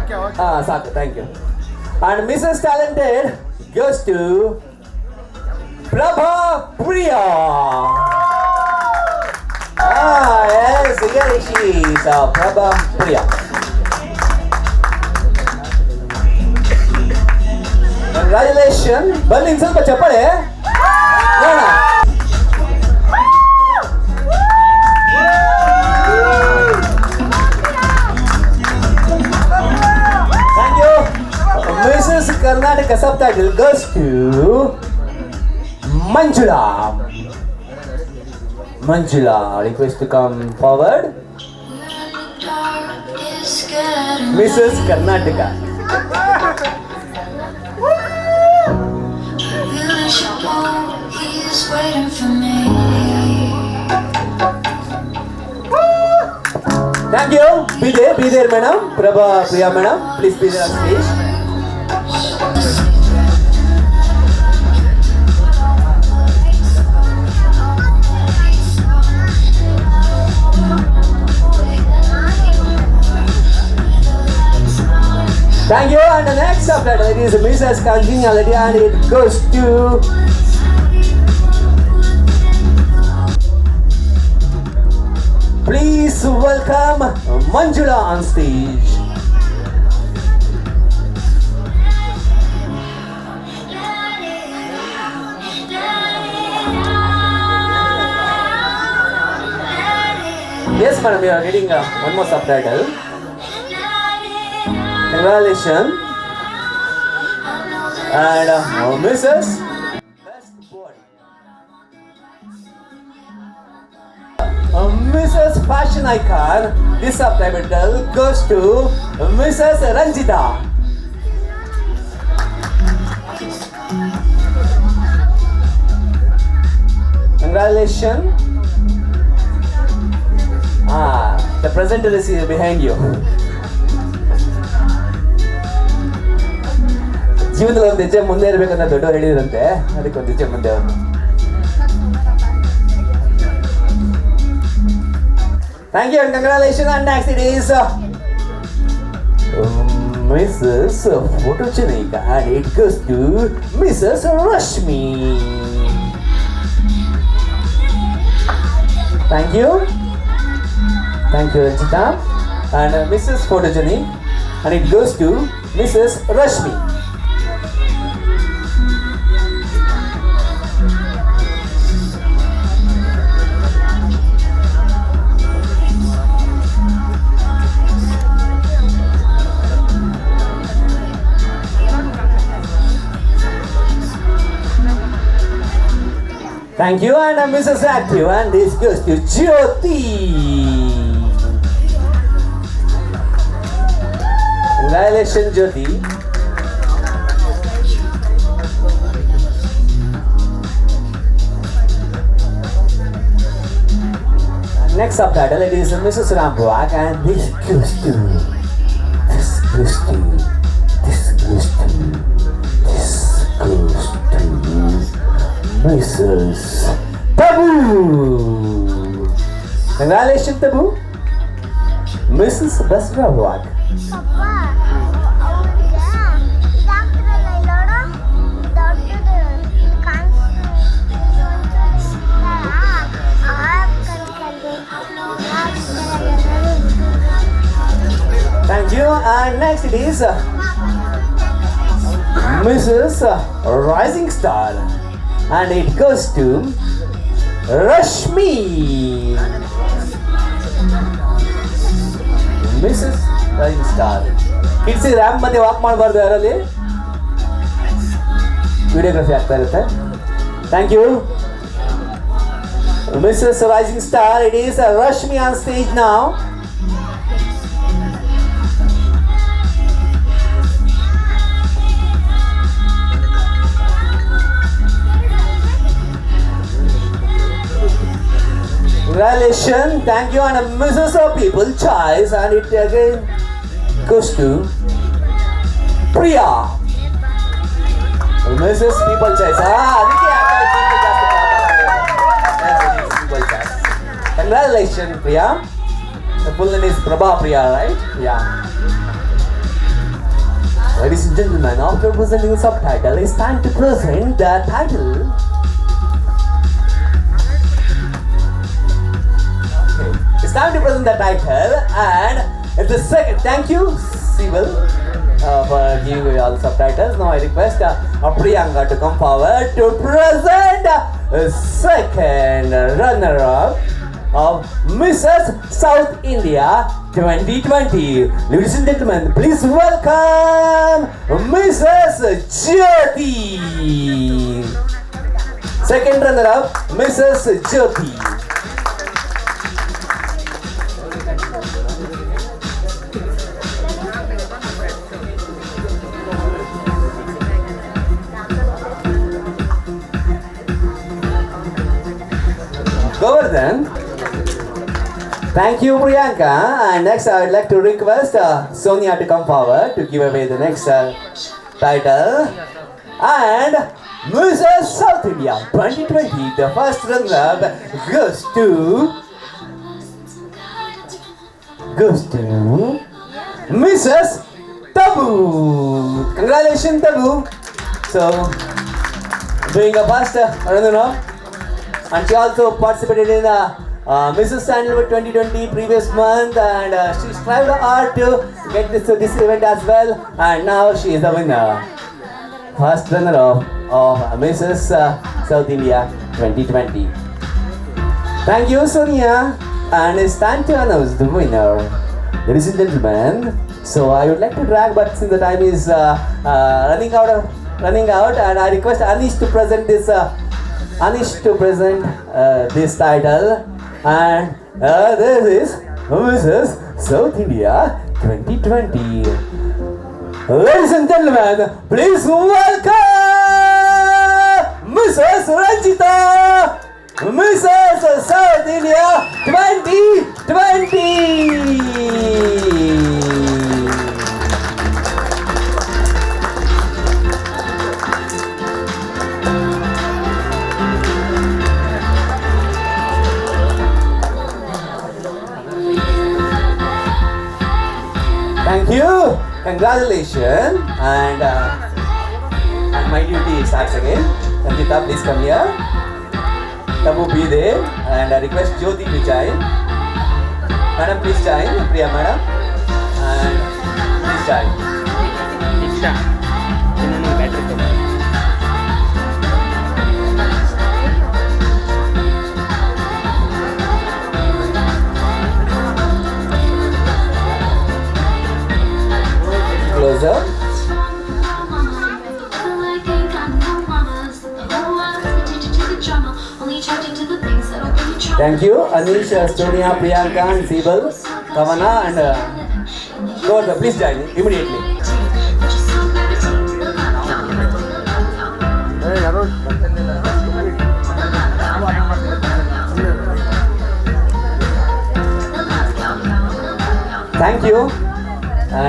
Saku, thank you. And Mrs. Talented goes to Prabha Priya. Yes, here she is, Prabha Priya. Congratulations. Bali ಸ್ವಲ್ಪ ಚಪ್ಪಾಳೆ. ನೋಡೋಣ. Thank you. Mrs. Karnataka subtitle goes to Manjula. Manjula, request to come forward. Mrs. Karnataka. He's waiting for me. Thank you. Be there, madam. Prabha Priya, madam. Please be there on stage. Thank you. And the next subtitle is Mrs. Congeniality, and it goes to please welcome Manjula on stage. Yes, madam, you are getting one more subtitle. Congratulations. And Mrs. Best Body. Mrs. Fashion Icon. This subtitle goes to Mrs. Ranjita. Congratulations. The presenter is here behind you. ಜೀವನದಲ್ಲಿ ಒಂದು ಹೆಜ್ಜೆ ಮುಂದೆ ಇರಬೇಕಂತ ದೊಡ್ಡವರು ಹೇಳಿದ್ರಂತೆ, ಅದಕ್ಕೆ ಒಂದು ಹೆಜ್ಜೆ ಮುಂದೆ ಅವರು. Thank you and congratulations. And next it is Mrs. Photogenica, and it goes to Mrs. Rashmi. Thank you. Thank you, Ranjita. And Mrs. Photogenic, and it goes to Mrs. Rashmi. Thank you, and Mrs. Active, and this goes to Jyoti. Congratulations, Jyoti. Next subtitle, it is Mrs. Rambuak, and this goes to Mrs. Tabu. Congratulations, Tabu. Mrs. Basra Award. Thank you. And next it is Mrs. Rising Star, and it goes to Rashmi. Mrs. Rising Star. Kids ramp madhye walk ಮಾಡಬಾರದು ಯಾರಲ್ಲಿ videography ಆಗ್ತಾ ಇರುತ್ತೆ. Thank you. Mrs. Rising Star, it is Rashmi on stage now. Congratulations, thank you, and Mrs. People Choice, and it again goes to Priya. Mrs. People Choice. People Choice. Congratulations, Priya. The full name is Prabha Priya, right? Yeah. Ladies and gentlemen, after presenting the subtitle, it's time to present the title. Okay. It's time to present the title, and the second. Thank you, Sibyl, for giving me all the subtitles. Now I request Priyanka to come forward to present the second runner-up of Mrs. South India 2020. Ladies and gentlemen, please welcome Mrs. Jyoti. Second runner-up, Mrs. Jyoti. Govardhan. Thank you, Priyanka. And next, I would like to request Sonia to come forward to give away the next title. And Mrs. South India 2020, the first runner-up goes to Mrs. Tabu. Congratulations, Tabu. So, doing a first runner-up. And she also participated in Mrs. Sandalwood 2020 previous month, and she strived hard to get this event as well, and now she is the winner. First runner-up of Mrs. South India 2020. Thank you, Sonia, and it's time to announce the winner. Ladies and gentlemen, so I would like to drag, but since the time is running out, and I request Anish to present this title, and this is Mrs. South India 2020. Ladies and gentlemen, please welcome Mrs. Ranjita, Mrs. South India 2020. Thank you, congratulations, and my duty starts again. Sanjita, please come here. Tabu, be there, and I request Jyoti to join. Madam, please join. Priya, madam, and please join. Closer. Thank you, Anish, Sonia, Priyanka, and Sibyl, Kavana, and Govardhan. Please join immediately. Thank you.